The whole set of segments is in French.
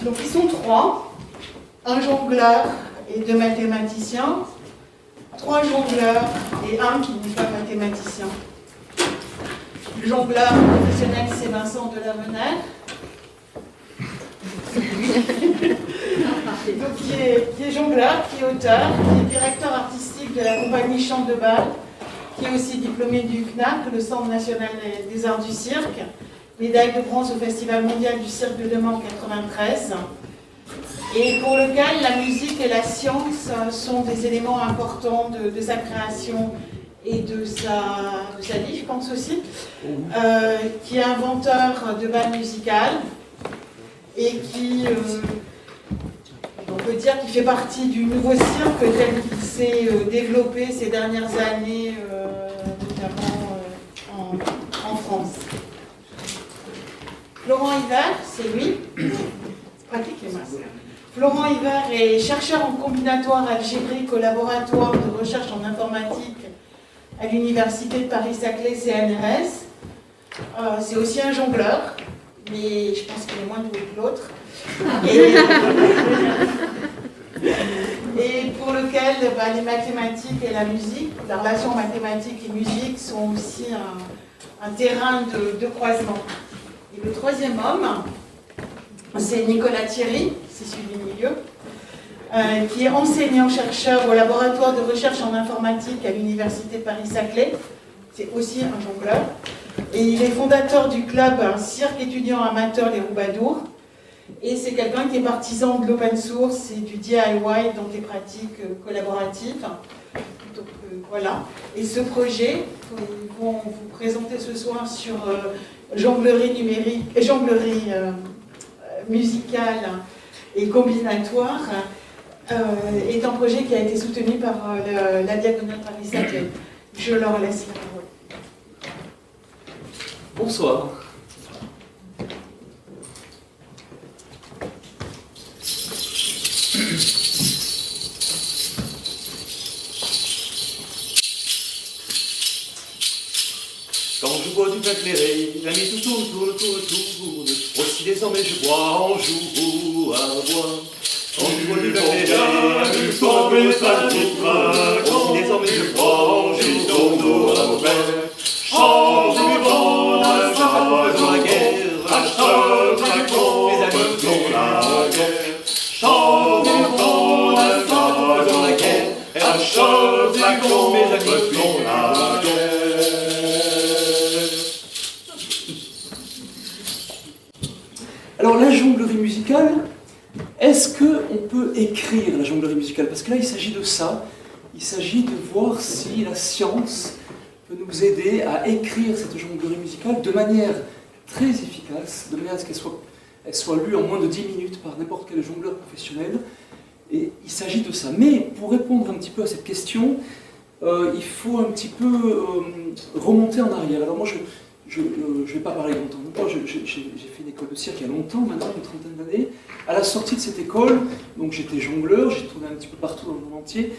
Donc ils sont trois, un jongleur et deux mathématiciens, trois jongleurs et un qui n'est pas mathématicien. Le jongleur professionnel, c'est Vincent Delavenère. Donc, qui est jongleur, qui est auteur, qui est directeur artistique de la compagnie Chant de Bal, qui est aussi diplômé du CNAC, le Centre national des arts du cirque, médaille de bronze au Festival mondial du cirque de Le Mans en 1993, et pour lequel la musique et la science sont des éléments importants de sa création et de sa vie, je pense aussi, qui est inventeur de bal musical et qui, on peut dire qu'il fait partie du nouveau cirque tel qu'il s'est développé ces dernières années, notamment en France. Florent Hiver, c'est lui, c'est pratique les masses. Florent Hiver est chercheur en combinatoire algébrique au laboratoire de recherche en informatique à l'université de Paris-Saclay CNRS. C'est aussi un jongleur, mais je pense qu'il est moins doué que l'autre. Et pour lequel les mathématiques et la musique, la relation mathématiques et musique sont aussi un terrain de croisement. Et le troisième homme, c'est Nicolas Thierry, c'est celui du milieu, qui est enseignant-chercheur au laboratoire de recherche en informatique à l'université Paris-Saclay. C'est aussi un jongleur. Et il est fondateur du club Cirque étudiant amateur Les Roubadours. Et c'est quelqu'un qui est partisan de l'open source et du DIY dans des pratiques collaboratives. Donc voilà. Et ce projet, ils vont vous présenter ce soir sur jonglerie numérique, jonglerie musicale et combinatoire, est un projet qui a été soutenu par la Diagonale Paris-Saclay. Je leur laisse la parole. Bonsoir. Quand je bois du vin éclairé, la nuit tout tourne. Aussi désormais je bois en joue à boire. Quand je bois du vin éclairé, aussi désormais je bois en joue à boire. Chante du vent, dans la guerre, achète mes amis dans la guerre. Chante du vent, dans la guerre, achète mes amis dans la guerre. Alors la jonglerie musicale, est-ce qu'on peut écrire la jonglerie musicale? Parce que là il s'agit de ça, il s'agit de voir si la science peut nous aider à écrire cette jonglerie musicale de manière très efficace, de manière à ce qu'elle soit lue en moins de 10 minutes par n'importe quel jongleur professionnel. Et il s'agit de ça. Mais pour répondre un petit peu à cette question, il faut un petit peu remonter en arrière. Alors moi je ne vais pas parler longtemps. Moi, j'ai fait une école de cirque il y a longtemps, maintenant, une trentaine d'années. À la sortie de cette école, donc j'étais jongleur, j'ai tourné un petit peu partout dans le monde entier.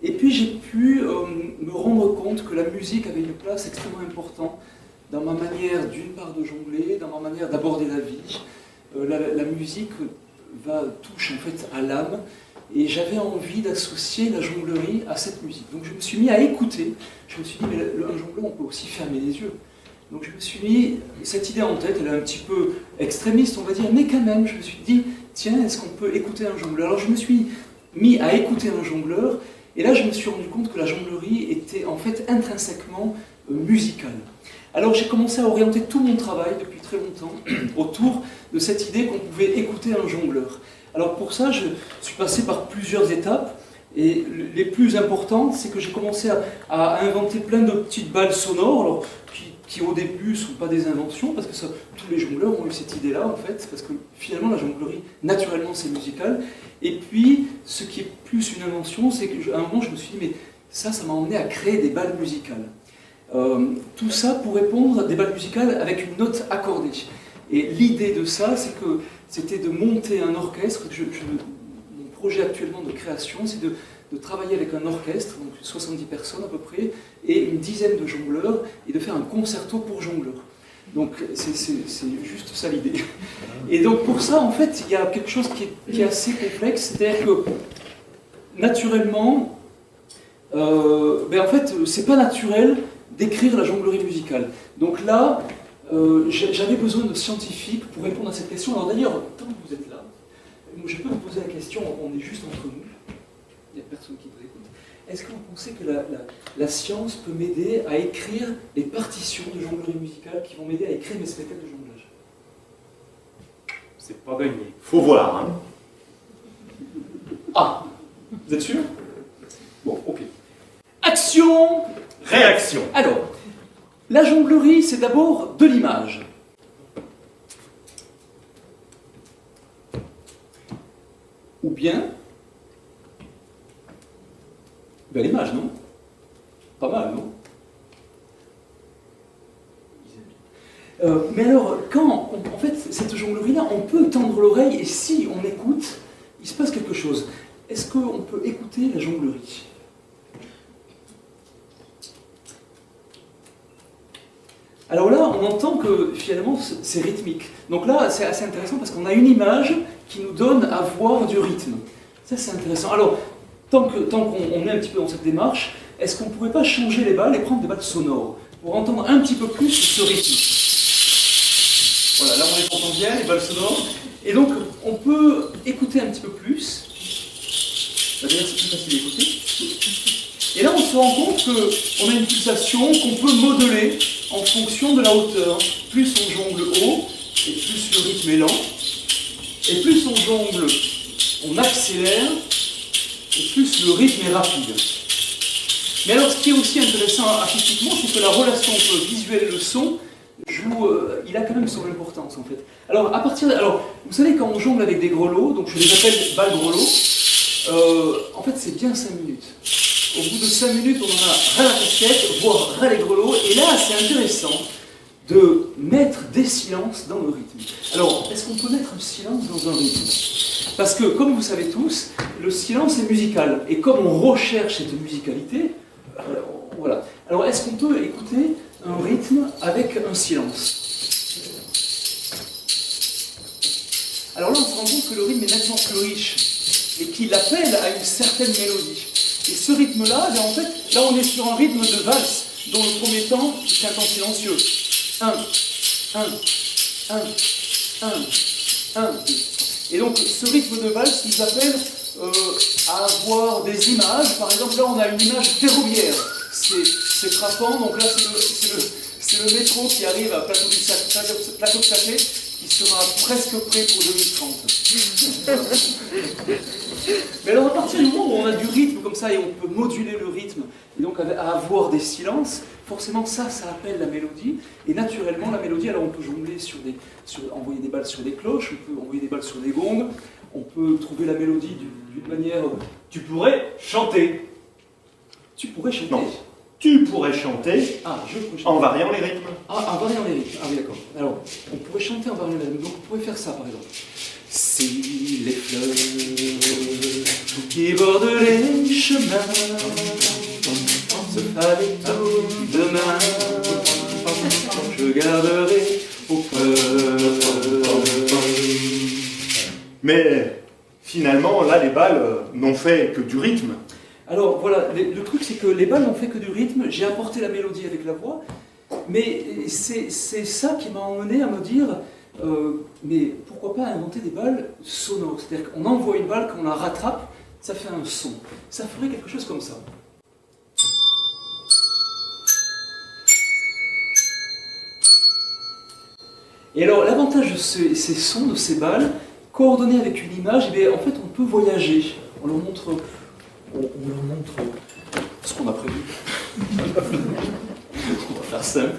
Et puis j'ai pu me rendre compte que la musique avait une place extrêmement importante dans ma manière, d'une part, de jongler, dans ma manière d'aborder la vie. La musique touche en fait à l'âme. Et j'avais envie d'associer la jonglerie à cette musique. Donc je me suis mis à écouter. Je me suis dit, mais un jongleur, on peut aussi fermer les yeux. Donc je me suis mis cette idée en tête, elle est un petit peu extrémiste on va dire, mais quand même je me suis dit, tiens, est-ce qu'on peut écouter un jongleur? Alors je me suis mis à écouter un jongleur, et là je me suis rendu compte que la jonglerie était en fait intrinsèquement musicale. Alors j'ai commencé à orienter tout mon travail depuis très longtemps autour de cette idée qu'on pouvait écouter un jongleur. Alors pour ça je suis passé par plusieurs étapes, et les plus importantes, c'est que j'ai commencé à inventer plein de petites balles sonores, alors, qui au début ne sont pas des inventions, parce que tous les jongleurs ont eu cette idée-là, en fait, parce que finalement la jonglerie, naturellement, c'est musical. Et puis, ce qui est plus une invention, c'est qu'à un moment, je me suis dit, mais ça m'a emmené à créer des balles musicales. Tout ça pour répondre à des balles musicales avec une note accordée. Et l'idée de ça, c'était de monter un orchestre. Mon projet actuellement de création, c'est de travailler avec un orchestre, donc 70 personnes à peu près, et une dizaine de jongleurs, et de faire un concerto pour jongleurs. Donc c'est juste ça l'idée. Et donc pour ça, en fait, il y a quelque chose qui est assez complexe, c'est-à-dire que naturellement, en fait, c'est pas naturel d'écrire la jonglerie musicale. Donc là, j'avais besoin de scientifiques pour répondre à cette question. Alors d'ailleurs, tant que vous êtes là, je peux vous poser la question, on est juste entre nous, il n'y a personne qui nous écoute. Est-ce que vous pensez que la science peut m'aider à écrire les partitions de jonglerie musicale qui vont m'aider à écrire mes spectacles de jonglage? C'est pas gagné. Faut voir, hein. Ah, vous êtes sûr? Bon, ok. Action! Réaction. Alors, la jonglerie, c'est d'abord de l'image. Ou bien, de l'image, non? Pas mal, non? Mais alors, en fait, cette jonglerie-là, on peut tendre l'oreille et si on écoute, il se passe quelque chose. Est-ce qu'on peut écouter la jonglerie? Alors là, on entend que finalement, c'est rythmique. Donc là, c'est assez intéressant parce qu'on a une image qui nous donne à voir du rythme. Ça, c'est intéressant. Alors, tant qu'on est un petit peu dans cette démarche, est-ce qu'on ne pourrait pas changer les balles et prendre des balles sonores pour entendre un petit peu plus ce rythme? Voilà, là on les entend bien, les balles sonores. Et donc, on peut écouter un petit peu plus. D'ailleurs, c'est plus facile d'écouter. Et là, on se rend compte qu'on a une pulsation qu'on peut modeler en fonction de la hauteur. Plus on jongle haut, et plus le rythme est lent. Et plus on jongle, on accélère, et plus le rythme est rapide. Mais alors, ce qui est aussi intéressant artistiquement, c'est que la relation entre le visuel et le son il a quand même son importance en fait. Alors, vous savez, quand on jongle avec des grelots, donc je les appelle balles grelots, en fait, c'est bien 5 minutes. Au bout de 5 minutes, on en a ras la casquette, voire ras les grelots, et là, c'est intéressant de mettre des silences dans le rythme. Alors, est-ce qu'on peut mettre un silence dans un rythme? Parce que, comme vous savez tous, le silence est musical, et comme on recherche cette musicalité, voilà. Alors, est-ce qu'on peut écouter un rythme avec un silence? Alors là, on se rend compte que le rythme est nettement plus riche, et qu'il appelle à une certaine mélodie. Et ce rythme-là, en fait, là on est sur un rythme de valse, dont le premier temps est un temps silencieux. 1, 1, 1, 1, 1, 2. Et donc ce rythme de valse nous appelle à avoir des images. Par exemple, là on a une image ferroviaire. C'est frappant, donc là c'est le métro qui arrive à Plateau de Saclay, qui sera presque prêt pour 2030. Mais alors à partir du moment où on a du rythme comme ça et on peut moduler le rythme et donc à avoir des silences, forcément ça appelle la mélodie. Et naturellement la mélodie, alors on peut jongler envoyer des balles sur des cloches, on peut envoyer des balles sur des gongs, on peut trouver la mélodie d'une manière... Tu pourrais chanter. Tu pourrais chanter. Non. Tu pourrais chanter je pourrais chanter. En variant les rythmes. En variant les rythmes. Ah oui, d'accord. Alors, on pourrait chanter en variant les rythmes. Donc, on pourrait faire ça, par exemple. Si les fleurs qui bordent les chemins se fanaient tout demain, je garderai au cœur. Mais finalement, là, les balles n'ont fait que du rythme. Alors voilà, le truc c'est que les balles n'ont fait que du rythme, j'ai apporté la mélodie avec la voix, mais c'est ça qui m'a emmené à me dire, mais pourquoi pas inventer des balles sonores? C'est-à-dire qu'on envoie une balle, quand on la rattrape, ça fait un son. Ça ferait quelque chose comme ça. Et alors l'avantage de ces sons, de ces balles, coordonnés avec une image, eh bien, en fait on peut voyager. On leur montre ce qu'on a prévu. On va faire simple.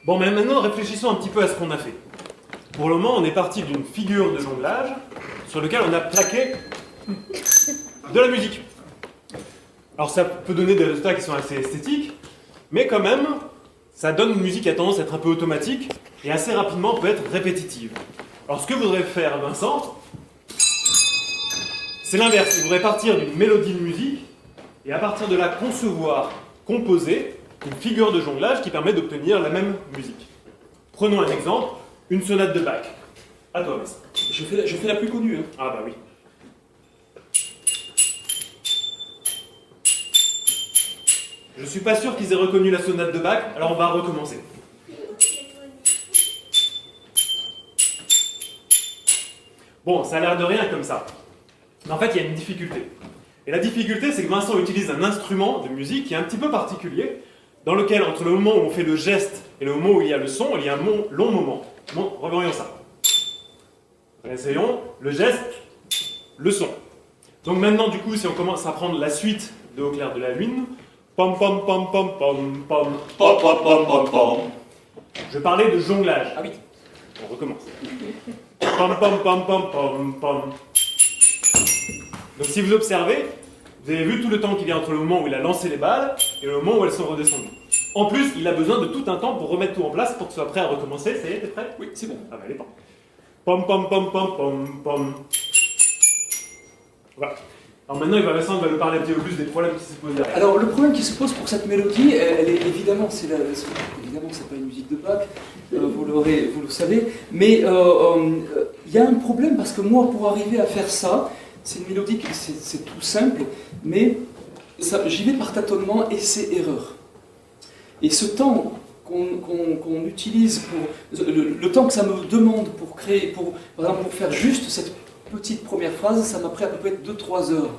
Bon, mais maintenant, réfléchissons un petit peu à ce qu'on a fait. Pour le moment, on est parti d'une figure de jonglage sur laquelle on a plaqué de la musique. Alors ça peut donner des résultats qui sont assez esthétiques, mais quand même, ça donne une musique qui a tendance à être un peu automatique et assez rapidement peut être répétitive. Alors ce que voudrait faire Vincent, c'est l'inverse. Il voudrait partir d'une mélodie de musique et à partir de là concevoir, composer une figure de jonglage qui permet d'obtenir la même musique. Prenons un exemple, une sonate de Bach. À toi, Vincent. Je fais la plus connue. Hein. Ah bah oui. Je suis pas sûr qu'ils aient reconnu la sonate de Bach, alors on va recommencer. Bon, ça a l'air de rien comme ça. Mais en fait, il y a une difficulté. Et la difficulté, c'est que Vincent utilise un instrument de musique qui est un petit peu particulier, dans lequel, entre le moment où on fait le geste et le moment où il y a le son, il y a un long moment. Bon, revoyons ça. Essayons. Le geste, le son. Donc maintenant, du coup, si on commence à prendre la suite de Au clair de la lune, pom pom pom pom pom pom pom pom pom pom pom. Je parlais de jonglage. Ah oui. On recommence. Pom pom pom pom pom pom. Donc si vous observez, vous avez vu tout le temps qu'il y a entre le moment où il a lancé les balles et le moment où elles sont redescendues. En plus, il a besoin de tout un temps pour remettre tout en place pour que ce soit prêt à recommencer. Ça y est, t'es prêt? Oui, c'est bon. Ah bah elle est pas. Pom pom pom pom pom pom. Voilà. Alors maintenant, Vincent va nous parler un petit peu plus des problèmes qui se posent derrière. Alors le problème qui se pose pour cette mélodie, elle est évidemment, évidemment c'est pas une musique de Bach, vous le savez, mais il y a un problème parce que moi pour arriver à faire ça, c'est une mélodie qui c'est tout simple, mais j'y vais par tâtonnement, essai-erreur. Et ce temps qu'on utilise pour le temps que ça me demande pour créer, par exemple pour faire juste cette petite première phrase, ça m'a pris à peu près 2-3 heures.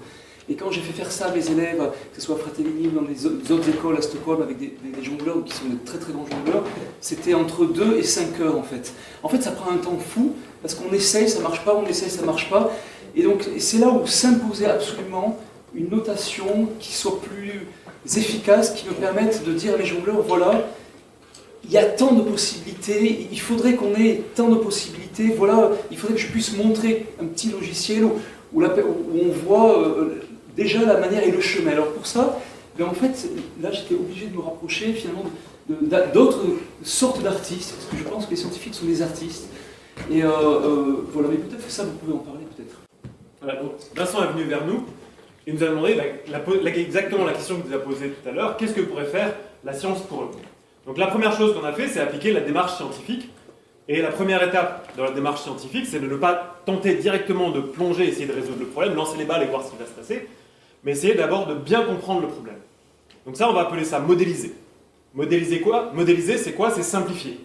Et quand j'ai fait faire ça à mes élèves, que ce soit à Fratellini ou dans les autres écoles à Stockholm avec des jongleurs qui sont de très très grands jongleurs, c'était entre 2 et 5 heures en fait. En fait, ça prend un temps fou parce qu'on essaye, ça marche pas, on essaye, ça marche pas. Et donc, c'est là où s'imposait absolument une notation qui soit plus efficace, qui me permette de dire à mes jongleurs, voilà, il y a tant de possibilités, il faudrait qu'on ait tant de possibilités, voilà, il faudrait que je puisse montrer un petit logiciel où on voit déjà la manière et le chemin. Alors pour ça, en fait, là j'étais obligé de me rapprocher finalement d'autres sortes d'artistes, parce que je pense que les scientifiques sont des artistes. Et voilà, mais peut-être que ça, vous pouvez en parler peut-être. Voilà, donc Vincent est venu vers nous et nous a demandé exactement la question que vous avez posée tout à l'heure, qu'est-ce que pourrait faire la science pour nous? Donc la première chose qu'on a fait, c'est appliquer la démarche scientifique. Et la première étape dans la démarche scientifique, c'est de ne pas tenter directement de plonger, essayer de résoudre le problème, lancer les balles et voir ce qui va se passer, mais essayer d'abord de bien comprendre le problème. Donc ça, on va appeler ça modéliser. Modéliser quoi? Modéliser, c'est quoi? C'est simplifier.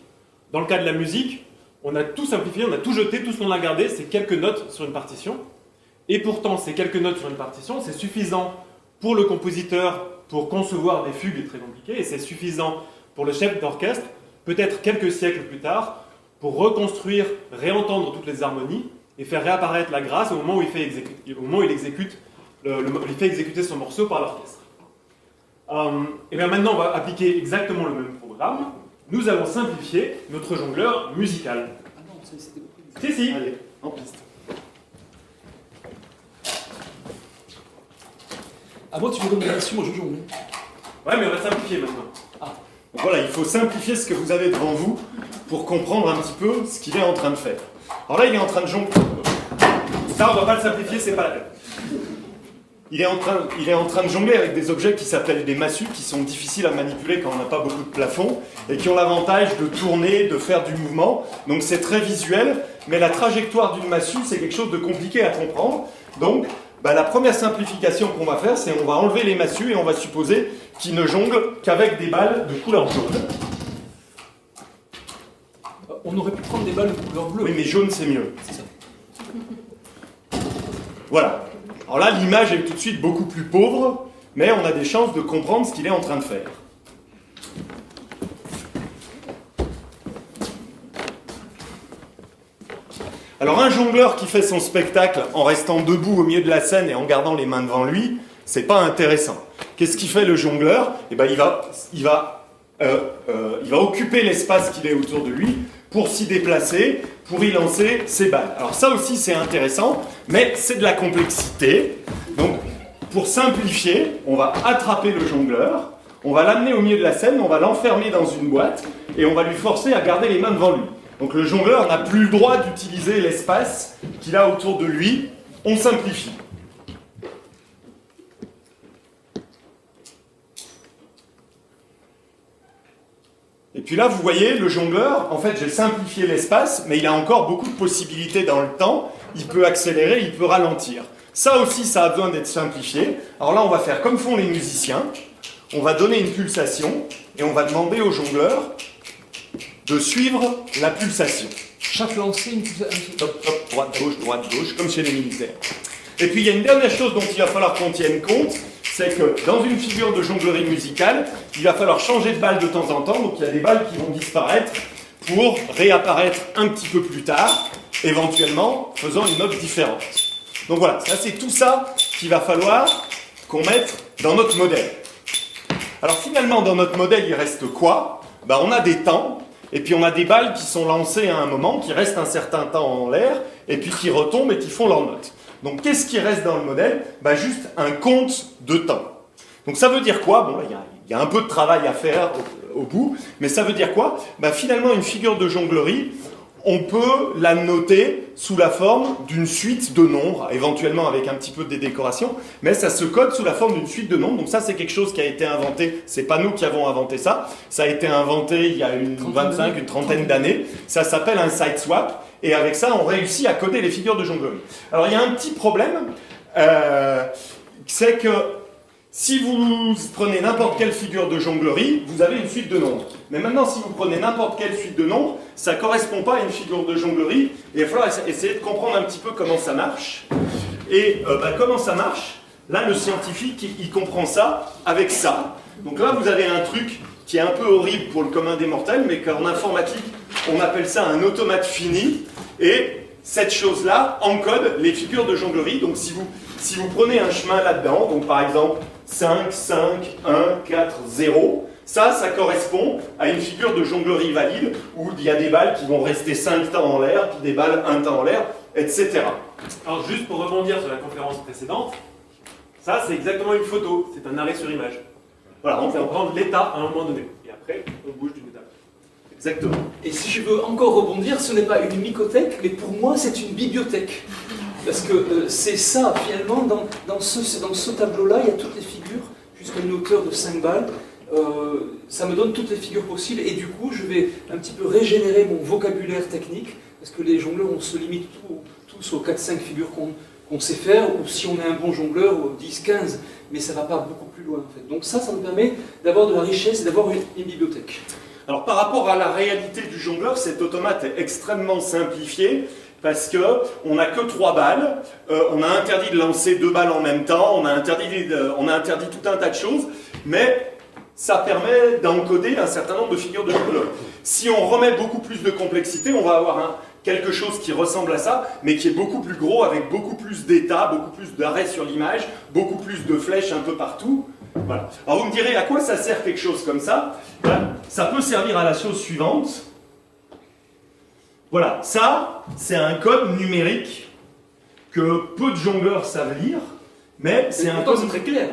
Dans le cas de la musique, on a tout simplifié, on a tout jeté, tout ce qu'on a gardé, c'est quelques notes sur une partition. Et pourtant, ces quelques notes sur une partition, c'est suffisant pour le compositeur pour concevoir des fugues très compliquées, et c'est suffisant pour le chef d'orchestre, peut-être quelques siècles plus tard, pour reconstruire, réentendre toutes les harmonies et faire réapparaître la grâce au moment où il fait exécuter son morceau par l'orchestre. Et bien maintenant, on va appliquer exactement le même programme. Nous allons simplifier notre jongleur musical. Ah non, c'était beaucoup plus. Si. Allez, en piste. Ah moi, tu me donnes des versions, moi je jongle. Ouais, mais on va simplifier maintenant. Donc voilà, il faut simplifier ce que vous avez devant vous pour comprendre un petit peu ce qu'il est en train de faire. Alors là, il est en train de jongler. Ça, on va pas le simplifier, c'est pas la peine. Il est en train de jongler avec des objets qui s'appellent des massues, qui sont difficiles à manipuler quand on n'a pas beaucoup de plafond, et qui ont l'avantage de tourner, de faire du mouvement. Donc c'est très visuel, mais la trajectoire d'une massue, c'est quelque chose de compliqué à comprendre. Donc, la première simplification qu'on va faire, c'est on va enlever les massues et on va supposer qu'ils ne jonglent qu'avec des balles de couleur jaune. On aurait pu prendre des balles de couleur bleue. Oui, mais jaune, c'est mieux. C'est ça. Voilà. Alors là, l'image est tout de suite beaucoup plus pauvre, mais on a des chances de comprendre ce qu'il est en train de faire. Alors un jongleur qui fait son spectacle en restant debout au milieu de la scène et en gardant les mains devant lui, c'est pas intéressant. Qu'est-ce qu'il fait le jongleur? Eh ben, il va il va occuper l'espace qu'il est autour de lui pour s'y déplacer, pour y lancer ses balles. Alors ça aussi c'est intéressant, mais c'est de la complexité. Donc pour simplifier, on va attraper le jongleur, on va l'amener au milieu de la scène, on va l'enfermer dans une boîte et on va lui forcer à garder les mains devant lui. Donc le jongleur n'a plus le droit d'utiliser l'espace qu'il a autour de lui. On simplifie. Et puis là, vous voyez, le jongleur, en fait, j'ai simplifié l'espace, mais il a encore beaucoup de possibilités dans le temps. Il peut accélérer, il peut ralentir. Ça aussi, ça a besoin d'être simplifié. Alors là, on va faire comme font les musiciens. On va donner une pulsation et on va demander au jongleur de suivre la pulsation. Chaque lancé, une pulsation. Hop, hop, droite, gauche, comme chez les militaires. Et puis, il y a une dernière chose dont il va falloir qu'on tienne compte, c'est que dans une figure de jonglerie musicale, il va falloir changer de balle de temps en temps, donc il y a des balles qui vont disparaître pour réapparaître un petit peu plus tard, éventuellement faisant une note différente. Donc voilà, ça c'est tout ça qu'il va falloir qu'on mette dans notre modèle. Alors finalement, dans notre modèle, il reste quoi? On a des temps, et puis on a des balles qui sont lancées à un moment, qui restent un certain temps en l'air, et puis qui retombent et qui font leur note. Donc qu'est-ce qui reste dans le modèle? Juste un compte de temps. Donc ça veut dire quoi? Bon, là, il y a un peu de travail à faire au bout, mais ça veut dire quoi? Finalement, une figure de jonglerie, on peut la noter sous la forme d'une suite de nombres, éventuellement avec un petit peu de décoration, mais ça se code sous la forme d'une suite de nombres. Donc ça, c'est quelque chose qui a été inventé, c'est pas nous qui avons inventé ça, ça a été inventé il y a une trentaine d'années, ça s'appelle un side swap, et avec ça, on réussit à coder les figures de jonglerie. Alors il y a un petit problème, c'est que si vous prenez n'importe quelle figure de jonglerie, vous avez une suite de nombres. Mais maintenant, si vous prenez n'importe quelle suite de nombres, ça ne correspond pas à une figure de jonglerie. Et il va falloir essayer de comprendre un petit peu comment ça marche. Et comment ça marche? Là, le scientifique, il comprend ça avec ça. Donc là, vous avez un truc qui est un peu horrible pour le commun des mortels, mais qu'en informatique, on appelle ça un automate fini. Et cette chose-là encode les figures de jonglerie. Donc si vous prenez un chemin là-dedans, donc par exemple 5, 5, 1, 4, 0, ça correspond à une figure de jonglerie valide où il y a des balles qui vont rester 5 temps en l'air, puis des balles 1 temps en l'air, etc. Alors juste pour rebondir sur la conférence précédente, ça c'est exactement une photo, c'est un arrêt sur image. Voilà, on va prendre l'état à un moment donné, et après on bouge d'une étape. Exactement. Et si je veux encore rebondir, ce n'est pas une mycothèque, mais pour moi c'est une bibliothèque. Parce que c'est ça, finalement, dans ce tableau-là, il y a toutes les figures, jusqu'à une hauteur de 5 balles. Ça me donne toutes les figures possibles, et du coup, je vais un petit peu régénérer mon vocabulaire technique, parce que les jongleurs, on se limite tous aux 4-5 figures qu'on sait faire, ou si on est un bon jongleur, aux 10-15, mais ça ne va pas beaucoup plus loin, en fait. Donc ça me permet d'avoir de la richesse et d'avoir une bibliothèque. Alors par rapport à la réalité du jongleur, cet automate est extrêmement simplifié parce qu'on n'a que 3 balles, on a interdit de lancer 2 balles en même temps, on a interdit tout un tas de choses, mais ça permet d'encoder un certain nombre de figures de jongleur. Si on remet beaucoup plus de complexité, on va avoir quelque chose qui ressemble à ça, mais qui est beaucoup plus gros, avec beaucoup plus d'états, beaucoup plus d'arrêts sur l'image, beaucoup plus de flèches un peu partout. Voilà. Alors vous me direz, à quoi ça sert quelque chose comme ça? Ça peut servir à la chose suivante. Voilà, ça, c'est un code numérique que peu de jongleurs savent lire, mais c'est un code très clair.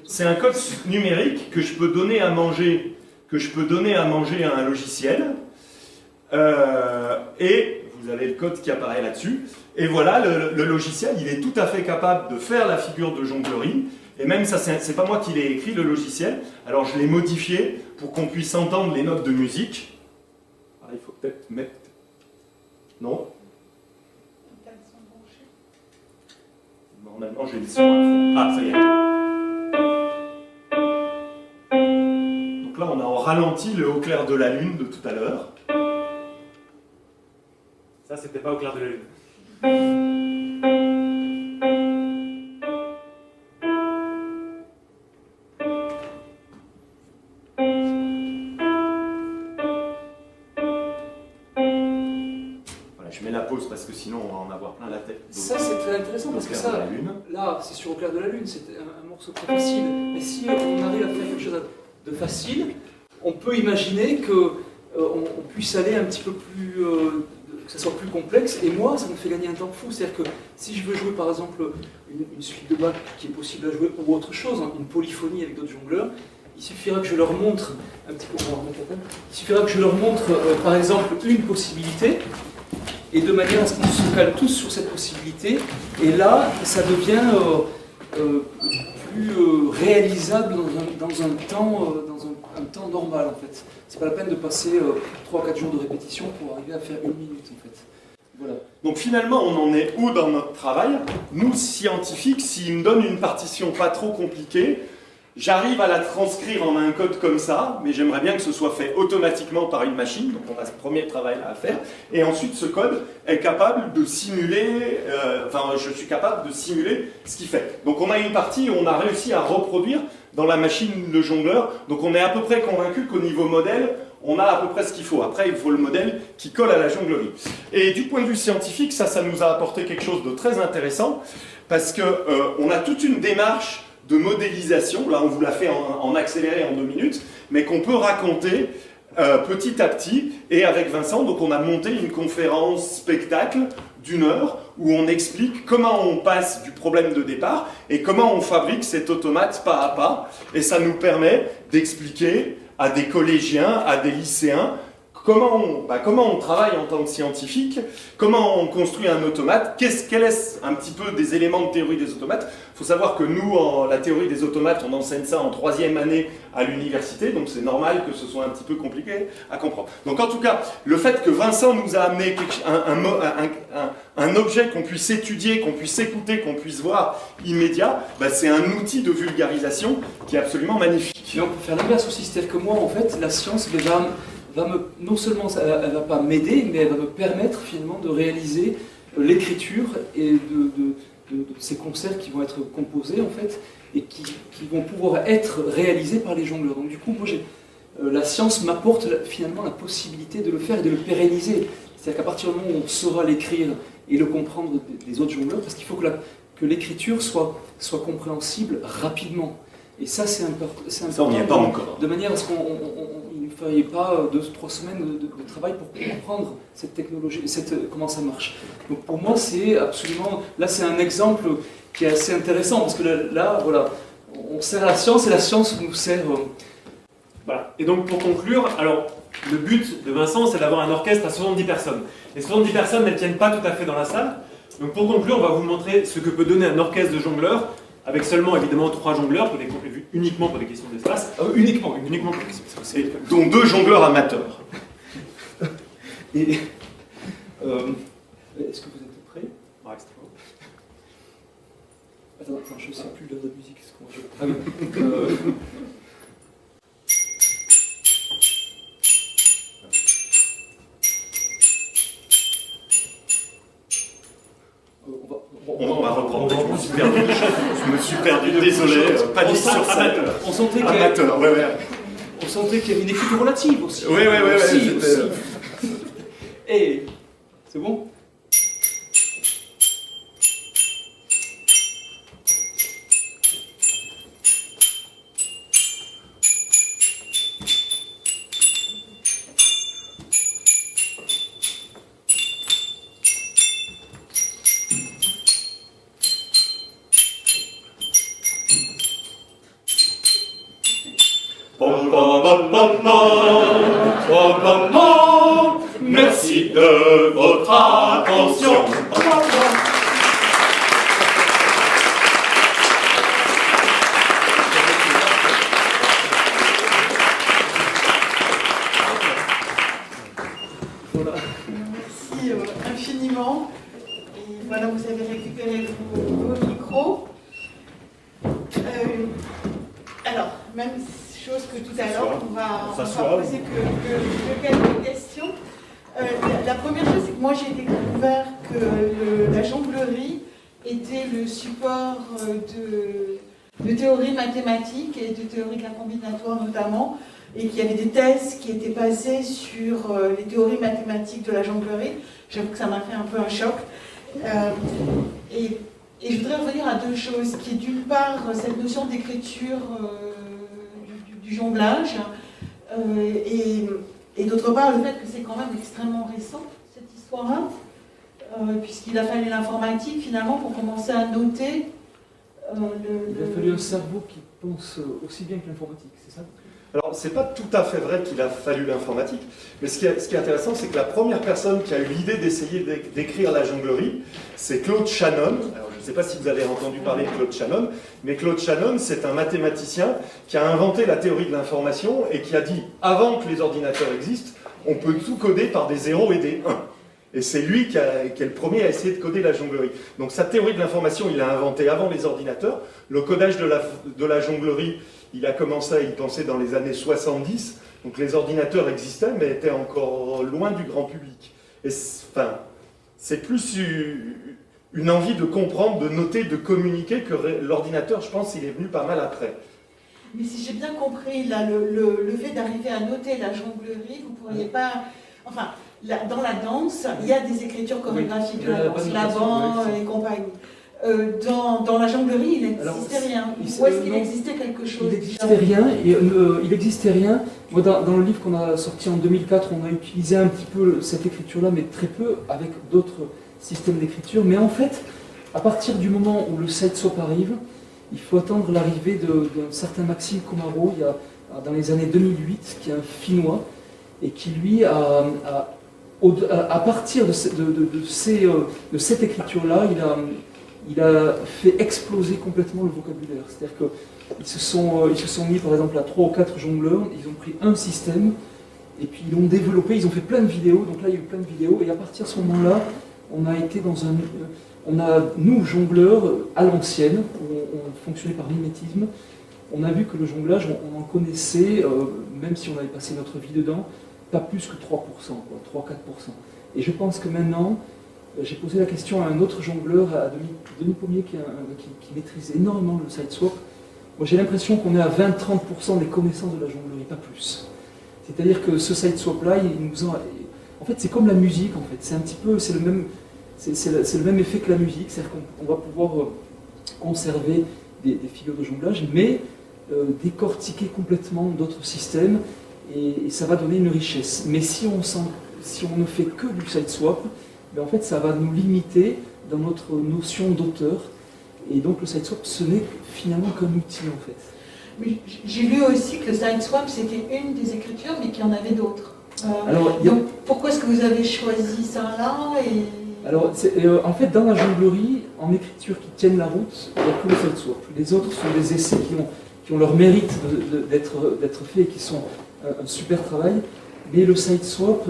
C'est un code numérique que je peux donner à manger, à un logiciel. Et vous avez le code qui apparaît là-dessus. Et voilà, le logiciel, il est tout à fait capable de faire la figure de jonglerie. Et même ça, c'est pas moi qui l'ai écrit, le logiciel. Alors je l'ai modifié pour qu'on puisse entendre les notes de musique. Ah, il faut peut-être mettre... Non? Normalement, j'ai le son à fond. Ah, ça y est. Donc là, on a en ralenti le Au clair de la lune de tout à l'heure. Ça, c'était pas Au clair de la lune. Je mets la pause parce que sinon on va en avoir plein la tête. Donc, ça c'est très intéressant parce que ça, là c'est sur Au clair de la lune, c'est un morceau très facile. Mais si on arrive à faire quelque chose de facile, on peut imaginer que on puisse aller un petit peu plus, que ça soit plus complexe, et moi, ça me fait gagner un temps fou. C'est-à-dire que si je veux jouer, par exemple, une suite de Bach qui est possible à jouer, ou autre chose, hein, une polyphonie avec d'autres jongleurs, il suffira que je leur montre, un petit peu, il suffira que je leur montre, par exemple, une possibilité, et de manière à ce qu'on se cale tous sur cette possibilité, et là, ça devient plus réalisable dans un temps normal, en fait. C'est pas la peine de passer 3 ou 4 jours de répétition pour arriver à faire 1 minute, en fait. Voilà. Donc finalement, on en est où dans notre travail? Nous, scientifiques, s'ils me donnent une partition pas trop compliquée, j'arrive à la transcrire en un code comme ça, mais j'aimerais bien que ce soit fait automatiquement par une machine, donc on a ce premier travail à faire, et ensuite ce code est capable de simuler, je suis capable de simuler ce qu'il fait. Donc on a une partie où on a réussi à reproduire dans la machine le jongleur, donc on est à peu près convaincu qu'au niveau modèle, on a à peu près ce qu'il faut. Après, il faut le modèle qui colle à la jonglerie. Et du point de vue scientifique, ça nous a apporté quelque chose de très intéressant, parce qu'on a toute une démarche de modélisation, là on vous l'a fait en accéléré en 2 minutes, mais qu'on peut raconter petit à petit, et avec Vincent, donc on a monté une conférence spectacle d'1 heure, où on explique comment on passe du problème de départ, et comment on fabrique cet automate pas à pas, et ça nous permet d'expliquer à des collégiens, à des lycéens, comment on travaille en tant que scientifique, comment on construit un automate, quel est un petit peu des éléments de théorie des automates. Il faut savoir que nous, la théorie des automates, on enseigne ça en 3e année à l'université, donc c'est normal que ce soit un petit peu compliqué à comprendre. Donc en tout cas, le fait que Vincent nous a amené un objet qu'on puisse étudier, qu'on puisse écouter, qu'on puisse voir immédiat, c'est un outil de vulgarisation qui est absolument magnifique. Mais on peut faire l'inverse aussi, c'est-à-dire que moi, en fait, la science non seulement elle ne va pas m'aider, mais elle va me permettre finalement de réaliser l'écriture et de ces concerts qui vont être composés en fait, et qui vont pouvoir être réalisés par les jongleurs. Donc du coup, moi, la science m'apporte finalement la possibilité de le faire et de le pérenniser. C'est-à-dire qu'à partir du moment où on saura l'écrire et le comprendre des autres jongleurs, parce qu'il faut que l'écriture soit compréhensible rapidement. Et ça, c'est important. Ça, on n'y est pas encore. De manière à ce qu'il ne faille pas 2-3 semaines de travail pour comprendre cette technologie, comment ça marche. Donc pour moi, c'est absolument... Là, c'est un exemple qui est assez intéressant, parce que là, voilà, on sert à la science, et la science nous sert... Voilà. Et donc pour conclure, alors, le but de Vincent, c'est d'avoir un orchestre à 70 personnes. Les 70 personnes, elles ne tiennent pas tout à fait dans la salle. Donc pour conclure, on va vous montrer ce que peut donner un orchestre de jongleurs, avec seulement évidemment 3 jongleurs, uniquement pour des questions d'espace. Uniquement pour des questions d'espace. Et dont 2 jongleurs amateurs. Et est-ce que vous êtes prêts? Ouais, attends, je ne sais plus de la musique. Ah oui. On va reprendre. Je me suis perdu, désolé. Pas dit sur ça. On sentait qu'il y avait une écriture relative aussi. Oui. Et c'est bon? Merci de votre attention. Voilà. Merci infiniment. Et voilà, vous avez récupéré vos micros. Alors, même chose que tout à l'heure, on va poser que quelques questions. La première chose, c'est que moi j'ai découvert que la jonglerie était le support de théorie mathématique et de théorie de la combinatoire notamment, et qu'il y avait des thèses qui étaient basées sur les théories mathématiques de la jonglerie. J'avoue que ça m'a fait un peu un choc. Et je voudrais revenir à 2 choses, qui est d'une part cette notion d'écriture du jonglage, Et d'autre part, le fait que c'est quand même extrêmement récent, cette histoire-là, puisqu'il a fallu l'informatique finalement pour commencer à noter. Il a fallu un cerveau qui pense aussi bien que l'informatique, c'est ça? Alors, c'est pas tout à fait vrai qu'il a fallu l'informatique, mais ce qui est intéressant, c'est que la première personne qui a eu l'idée d'essayer d'écrire la jonglerie, c'est Claude Shannon. Alors, je ne sais pas si vous avez entendu parler de Claude Shannon, mais Claude Shannon, c'est un mathématicien qui a inventé la théorie de l'information et qui a dit, avant que les ordinateurs existent, on peut tout coder par des 0 et des 1. Et c'est lui qui est le premier à essayer de coder la jonglerie. Donc sa théorie de l'information, il l'a inventée avant les ordinateurs. Le codage de la jonglerie, il a commencé à y penser dans les années 70. Donc les ordinateurs existaient, mais étaient encore loin du grand public. Et c'est plus une envie de comprendre, de noter, de communiquer que l'ordinateur, je pense, il est venu pas mal après. Mais si j'ai bien compris, là, le fait d'arriver à noter la jonglerie, vous ne pourriez pas... Enfin, dans la danse, il y a des écritures chorégraphiques de la danse, l'avant et compagnie. Dans la jonglerie, il n'existait rien. Ou est-ce qu'il existait quelque chose? Il n'existait rien. Il n'existait rien. Moi, dans le livre qu'on a sorti en 2004, on a utilisé un petit peu cette écriture-là, mais très peu, avec d'autres systèmes d'écriture. Mais en fait, à partir du moment où le sideswap arrive, il faut attendre l'arrivée d'un certain Maxime Komaro, dans les années 2008, qui est un Finnois, et qui, lui, à partir de cette écriture-là, il a fait exploser complètement le vocabulaire. C'est-à-dire qu'ils se sont mis, par exemple, à 3 ou 4 jongleurs, ils ont pris un système, et puis ils l'ont développé, ils ont fait plein de vidéos, donc là il y a eu plein de vidéos, et à partir de ce moment-là, on a été dans nous, jongleurs, à l'ancienne, on fonctionnait par mimétisme, on a vu que le jonglage, on en connaissait, même si on avait passé notre vie dedans, pas plus que 3%, 3-4%. Et je pense que maintenant, j'ai posé la question à un autre jongleur, à Denis Pommier, qui maîtrise énormément le sideswap. Moi j'ai l'impression qu'on est à 20-30% des connaissances de la jonglerie, pas plus. C'est-à-dire que ce sideswap-là, en fait c'est comme la musique, en fait. C'est un petit peu, c'est le même effet que la musique, c'est-à-dire qu'on va pouvoir conserver des figures de jonglage, mais décortiquer complètement d'autres systèmes, et ça va donner une richesse. Mais si on ne fait que du sideswap, en fait ça va nous limiter dans notre notion d'auteur, et donc le sideswap ce n'est finalement qu'un outil en fait. Mais j'ai lu aussi que le sideswap c'était une des écritures, mais qu'il y en avait d'autres. Donc pourquoi est-ce que vous avez choisi ça là Alors, en fait, dans la jonglerie, en écriture qui tiennent la route, il n'y a que le sideswap. Les autres sont des essais qui ont leur mérite d'être faits et qui sont un super travail. Mais le sideswap,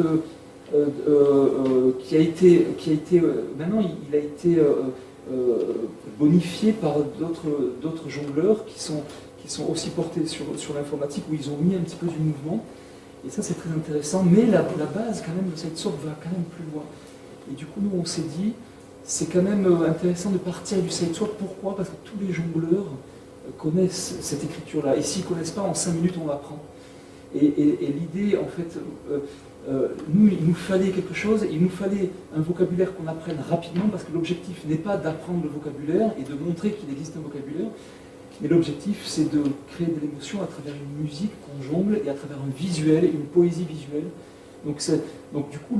qui a été maintenant, il a été bonifié par d'autres jongleurs qui sont aussi portés sur l'informatique, où ils ont mis un petit peu du mouvement. Et ça, c'est très intéressant. Mais la base, quand même, le sideswap va quand même plus loin. Et du coup, nous, on s'est dit, c'est quand même intéressant de partir du sideswap. Pourquoi? Parce que tous les jongleurs connaissent cette écriture-là. Et s'ils ne connaissent pas, en 5 minutes, on l'apprend. Et l'idée, en fait, il nous fallait quelque chose, il nous fallait un vocabulaire qu'on apprenne rapidement, parce que l'objectif n'est pas d'apprendre le vocabulaire et de montrer qu'il existe un vocabulaire, mais l'objectif, c'est de créer de l'émotion à travers une musique qu'on jongle et à travers un visuel, une poésie visuelle. Donc du coup,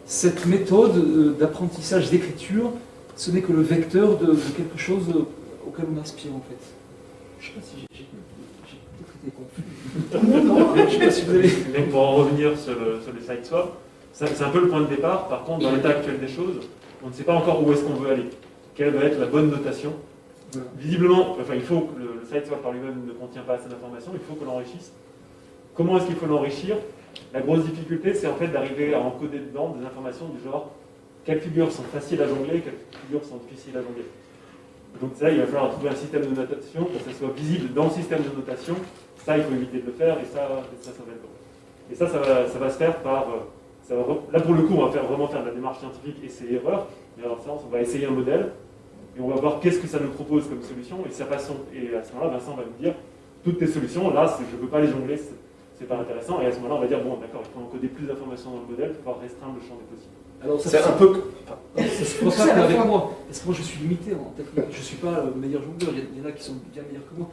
cette méthode d'apprentissage d'écriture, ce n'est que le vecteur de quelque chose auquel on aspire en fait. Je ne sais pas si j'ai peut-être été confus. Je sais pas si vous avez... Mais pour en revenir sur le sideswap, c'est un peu le point de départ. Par contre, dans l'état actuel des choses, on ne sait pas encore où est-ce qu'on veut aller. Quelle va être la bonne notation? Voilà. Visiblement, il faut que le sideswap par lui-même ne contient pas assez d'informations, il faut qu'on l'enrichisse. Comment est-ce qu'il faut l'enrichir? La grosse difficulté, c'est en fait d'arriver à encoder dedans des informations du genre quelles figures sont faciles à jongler, quelles figures sont difficiles à jongler. Donc ça, il va falloir trouver un système de notation pour que ça soit visible dans le système de notation. Ça, il faut éviter de le faire, et ça va être bon. Et ça va se faire par... là, pour le coup, on va vraiment faire de la démarche scientifique, essai-erreur. Mais alors ça, on va essayer un modèle, et on va voir qu'est-ce que ça nous propose comme solution, et à ce moment-là, Vincent va nous dire, toutes tes solutions, là, je ne peux pas les jongler, c'est pas intéressant, et à ce moment-là, on va dire, bon, d'accord, il faut encoder plus d'informations dans le modèle pour pouvoir restreindre le champ des possibles. Alors, c'est un peu... Ça se passe pas avec moi, parce que moi je suis limité en technique, je ne suis pas le meilleur jongleur, il y en a qui sont bien meilleurs que moi,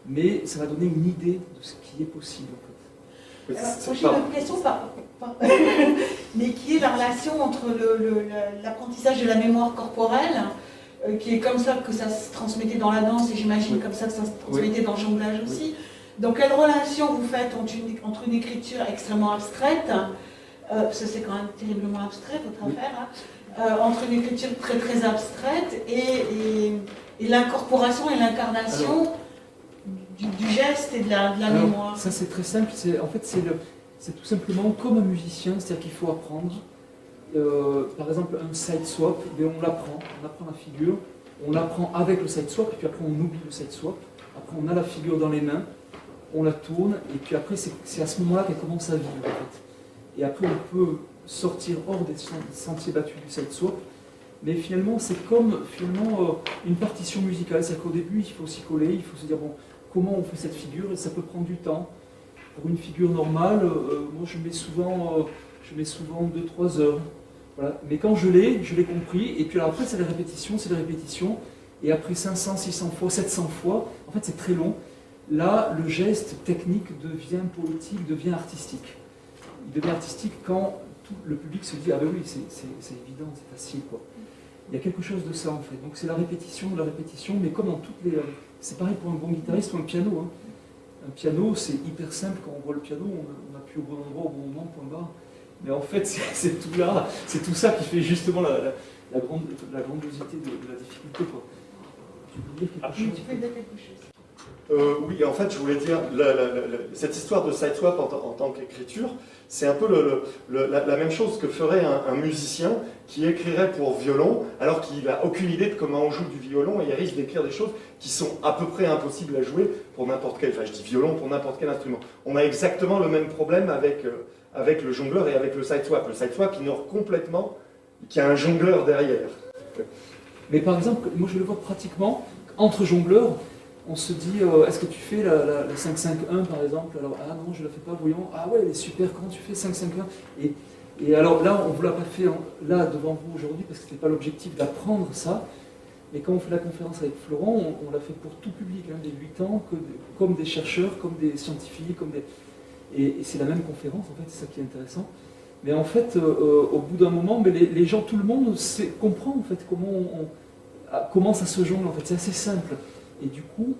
mais ça va donner une idée de ce qui est possible en fait. Alors, moi, j'ai une question, mais qui est la relation entre l'apprentissage de la mémoire corporelle, qui est comme ça que ça se transmettait dans la danse, et j'imagine comme ça que ça se transmettait dans le jonglage aussi. Donc, quelle relation vous faites entre une écriture extrêmement abstraite, parce que c'est quand même terriblement abstrait votre affaire, hein, entre une écriture très très abstraite et l'incorporation et l'incarnation du geste et de la mémoire. Ça c'est très simple, en fait c'est tout simplement comme un musicien, c'est-à-dire qu'il faut apprendre. Par exemple un side swap, on apprend la figure, on l'apprend avec le side swap, et puis après on oublie le side swap, après on a la figure dans les mains, on la tourne, et puis après c'est à ce moment-là qu'elle commence à vivre en fait. Et après on peut sortir hors des sentiers battus du side swap, mais finalement c'est comme une partition musicale, c'est-à-dire qu'au début il faut s'y coller, il faut se dire bon, comment on fait cette figure, et ça peut prendre du temps. Pour une figure normale, moi je mets souvent 2-3 heures. Voilà. Mais quand je l'ai compris, et puis alors après c'est des répétitions, et après 500, 600 fois, 700 fois, en fait c'est très long. Là, le geste technique devient poétique, devient artistique. Il devient artistique quand tout le public se dit « Ah ben oui, c'est évident, c'est facile, quoi ». Il y a quelque chose de ça, en fait. Donc c'est la répétition, mais comme dans toutes les... C'est pareil pour un bon guitariste ou un piano. Hein. Un piano, c'est hyper simple, quand on voit le piano, on appuie au bon endroit, au bon moment, point barre. Mais en fait, c'est tout là, c'est tout ça qui fait justement la grandiosité de la difficulté, quoi. Tu peux dire quelque chose? Tu peux dire quelque chose. Oui, en fait, je voulais dire, cette histoire de sideswap en tant qu'écriture, c'est un peu la même chose que ferait un musicien qui écrirait pour violon, alors qu'il n'a aucune idée de comment on joue du violon, et il risque d'écrire des choses qui sont à peu près impossibles à jouer pour n'importe quel, enfin je dis violon, pour n'importe quel instrument. On a exactement le même problème avec le jongleur et avec le sideswap. Le sideswap ignore complètement qu'il y a un jongleur derrière. Mais par exemple, moi je le vois pratiquement, entre jongleurs, on se dit, est-ce que tu fais la 5-5-1 par exemple? Alors, ah non, je ne la fais pas, voyons. Ah ouais, elle est super, comment tu fais 5-5-1? Et alors là, on ne vous l'a pas fait là devant vous aujourd'hui, parce que ce n'était pas l'objectif d'apprendre ça. Mais quand on fait la conférence avec Florent, on l'a fait pour tout public, hein, des 8 ans, comme des chercheurs, comme des scientifiques, et c'est la même conférence, en fait, c'est ça qui est intéressant. Mais en fait, au bout d'un moment, mais les gens, tout le monde comprend en fait comment ça se jongle, en fait, c'est assez simple. Et du coup,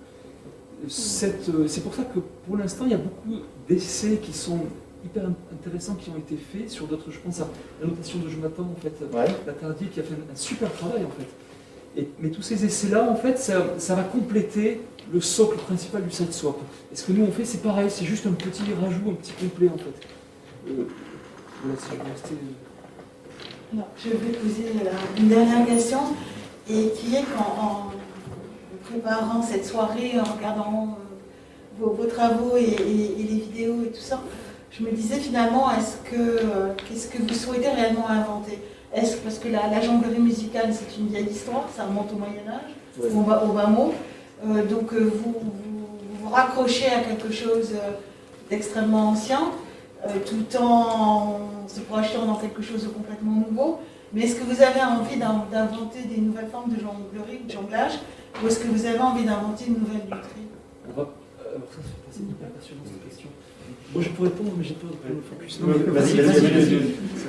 c'est pour ça que pour l'instant, il y a beaucoup d'essais qui sont hyper intéressants qui ont été faits sur d'autres, je pense à la notation de Jonathan, en fait, la Tardier, qui a fait un super travail, en fait. Mais tous ces essais-là, en fait, ça va compléter le socle principal du sideswap. Et ce que nous on fait, c'est pareil, c'est juste un petit rajout, un petit complet, en fait. Voilà, si je vais rester... Alors, je vais poser une dernière question, et qui est qu'en préparant cette soirée, en regardant vos travaux et les vidéos et tout ça, je me disais finalement, qu'est-ce que vous souhaitez réellement inventer? Est-ce parce que la jonglerie musicale, c'est une vieille histoire, ça remonte au Moyen-Âge, au bas mot, donc vous raccrochez à quelque chose d'extrêmement ancien, tout en se projetant dans quelque chose de complètement nouveau. Mais est-ce que vous avez envie d'inventer des nouvelles formes de jonglerie ou de jonglage, ou est-ce que vous avez envie d'inventer une nouvelle lutherie? Alors ça, c'est hyper passionnant cette question. Moi je peux répondre, mais j'ai peur de prendre le focus. Vas-y.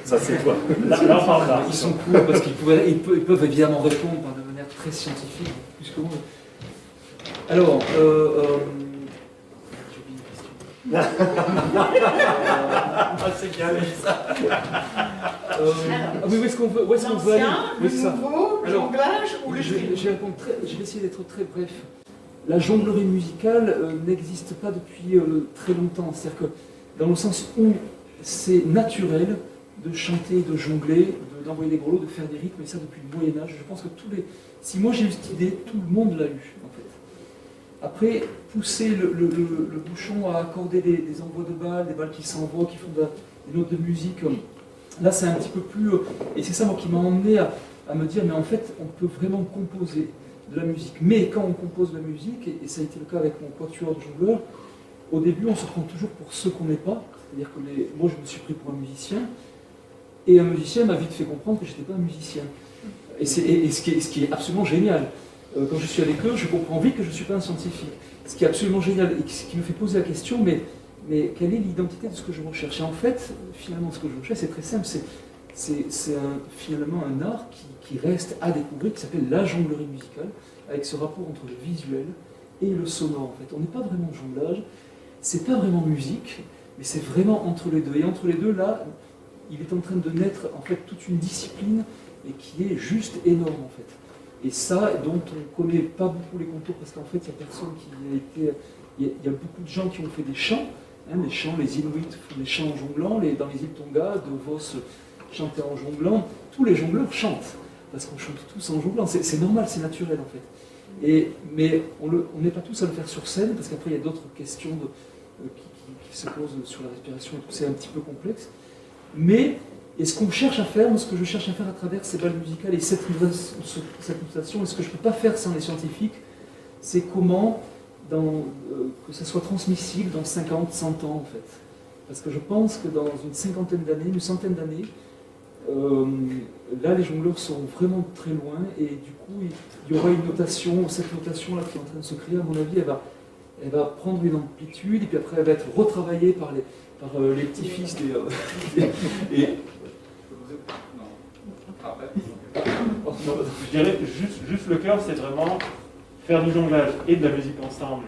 Ça c'est toi. Là, on parle là. Ils sont cool parce qu'ils peuvent évidemment répondre de manière très scientifique, plus que moi. Alors, j'ai oublié une question. C'est bien ça. Oui, où est-ce qu'on veut aller? Le nouveau, le jonglage ou le je vais essayer d'être très bref. La jonglerie musicale n'existe pas depuis très longtemps. C'est-à-dire que dans le sens où c'est naturel de chanter, de jongler, d'envoyer des grelots, de faire des rythmes, et ça depuis le Moyen-Âge. Je pense que si moi j'ai eu cette idée, tout le monde l'a eu, en fait. Après, pousser le bouchon à accorder des envois de balles, des balles qui s'envoient, qui font des notes de musique, là c'est un petit peu plus... et c'est ça moi qui m'a emmené à me dire, mais en fait, on peut vraiment composer de la musique. Mais quand on compose de la musique, et ça a été le cas avec mon quatuor de jongleurs, au début on se prend toujours pour ce qu'on n'est pas. C'est-à-dire que moi je me suis pris pour un musicien, et un musicien m'a vite fait comprendre que je n'étais pas un musicien. Et ce qui est absolument génial. Quand je suis avec eux, je comprends vite que je ne suis pas un scientifique. Ce qui est absolument génial, et ce qui me fait poser la question, mais mais quelle est l'identité de ce que je recherche? Et en fait, finalement, ce que je recherche, c'est très simple, finalement un art qui reste à découvrir, qui s'appelle la jonglerie musicale, avec ce rapport entre le visuel et le sonore. En fait, on n'est pas vraiment de jonglage, c'est pas vraiment musique, mais c'est vraiment entre les deux. Et entre les deux, là, il est en train de naître en fait toute une discipline et qui est juste énorme en fait. Et ça, dont on ne connaît pas beaucoup les contours, parce qu'en fait, il n'y a personne qui a été. Il y a beaucoup de gens qui ont fait des chants, les chants, les Inuits font des chants en jonglant, dans les îles Tonga, De Vos chantait en jonglant, tous les jongleurs chantent, parce qu'on chante tous en jonglant, c'est normal, c'est naturel en fait. Mais on n'est pas tous à le faire sur scène, parce qu'après il y a d'autres questions qui se posent sur la respiration, et tout, c'est un petit peu complexe. Mais, et ce qu'on cherche à faire, ce que je cherche à faire à travers ces balles musicales et cette mutation, et ce que je ne peux pas faire sans les scientifiques, c'est comment que ça soit transmissible dans 50, 100 ans en fait. Parce que je pense que dans une cinquantaine d'années, une centaine d'années, là les jongleurs sont vraiment très loin et du coup il y aura une notation, cette notation là qui est en train de se créer, à mon avis, elle va prendre une amplitude et puis après elle va être retravaillée par les petits-fils et Je dirais juste le cœur, c'est vraiment faire du jonglage et de la musique ensemble.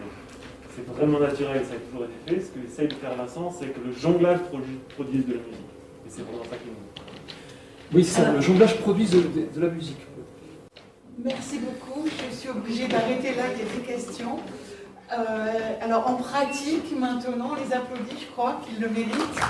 C'est vraiment naturel, ça a toujours été fait. Ce que essaye de faire Vincent, c'est que le jonglage produise de la musique. Et c'est vraiment ça qui nous... Oui, c'est ça, le jonglage produit de la musique. Merci beaucoup. Je suis obligée d'arrêter là, il y a des questions. Alors, on pratique maintenant, on les applaudit, je crois qu'ils le méritent.